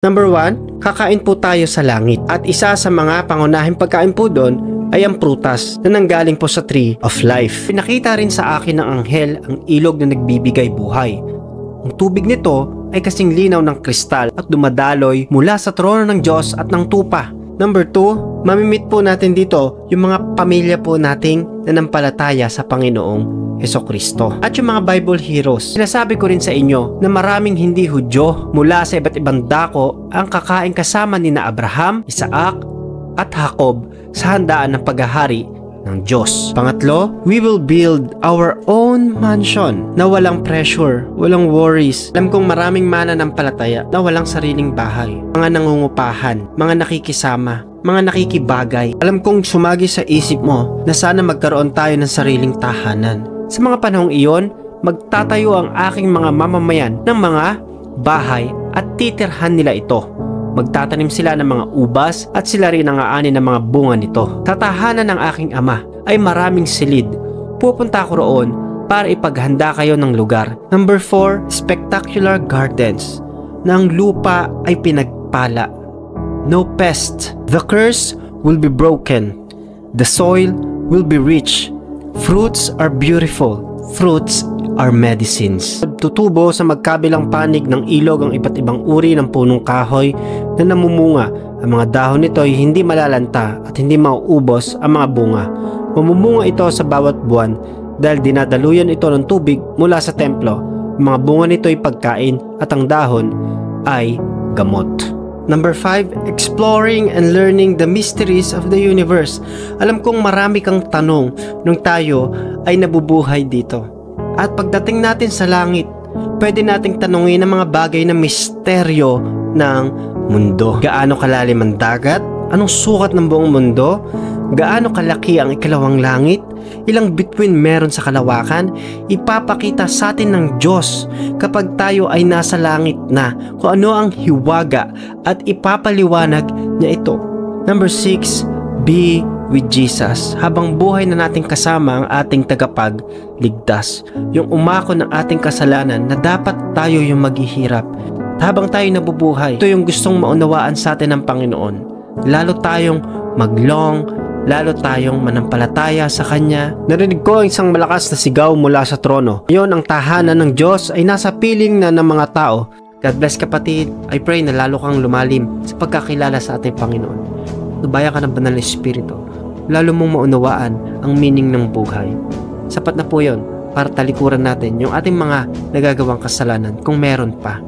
Number 1, kakain po tayo sa langit. At isa sa mga pangunahing pagkain po doon ay ang prutas na nanggaling po sa Tree of Life. Pinakita rin sa akin ng anghel ang ilog na nagbibigay buhay. Ang tubig nito ay kasing linaw ng kristal at dumadaloy mula sa trono ng Diyos at ng tupa. Number 2, mamimit po natin dito yung mga pamilya po nating nanampalataya sa Panginoong Hesukristo. At yung mga Bible heroes, sinasabi ko rin sa inyo na maraming hindi Hudyo mula sa iba't ibang dako ang kakain kasama ni na Abraham, Isaac at Jacob sa handaan ng paghahari ng Diyos. Pangatlo, we will build our own mansion na walang pressure, walang worries. Alam kong maraming mananampalataya na walang sariling bahay, mga nangungupahan, mga nakikisama, mga nakikibagay. Alam kong sumagi sa isip mo na sana magkaroon tayo ng sariling tahanan. Sa mga panahong iyon, magtatayo ang aking mga mamamayan ng mga bahay at titirhan nila ito. Magtatanim sila ng mga ubas at sila rin ang aanin ng mga bunga nito. Sa tahanan ng aking ama ay maraming silid. Pupunta ako roon para ipaghanda kayo ng lugar. Number 4, spectacular gardens na ang lupa ay pinagpala. No pest. The curse will be broken. The soil will be rich. Fruits are beautiful. Fruits are medicines. Tutubo sa magkabilang panig ng ilog ang iba't ibang uri ng punong kahoy na namumunga. Ang mga dahon nito ay hindi malalanta at hindi mauubos ang mga bunga. Mamumunga ito sa bawat buwan dahil dinadaluyan ito ng tubig mula sa templo. Ang mga bunga nito ay pagkain at ang dahon ay gamot. Number 5, exploring and learning the mysteries of the universe. Alam kong marami kang tanong nung tayo ay nabubuhay dito. At pagdating natin sa langit, pwede nating tanungin ang mga bagay na misteryo ng mundo. Gaano kalalim ang dagat? Anong sukat ng buong mundo? Gaano kalaki ang ikalawang langit? Ilang bituin meron sa kalawakan? Ipapakita sa atin ng Diyos kapag tayo ay nasa langit na kung ano ang hiwaga at ipapaliwanag niya ito. Number 6, be with Jesus. Habang buhay na nating kasama ang ating tagapagligtas, yung umako ng ating kasalanan na dapat tayo yung maghihirap. Habang tayo nabubuhay, ito yung gustong maunawaan sa atin ng Panginoon. Lalo tayong maglong, lalo tayong manampalataya sa Kanya. Narinig ko ang isang malakas na sigaw mula sa trono. Ngayon ang tahanan ng Diyos ay nasa piling na ng mga tao. God bless kapatid. I pray na lalo kang lumalim sa pagkakilala sa ating Panginoon. Tubayan ka ng banal na Espiritu. Lalo mong maunawaan ang meaning ng buhay. Sapat na po yun para talikuran natin yung ating mga nagagawang kasalanan kung meron pa.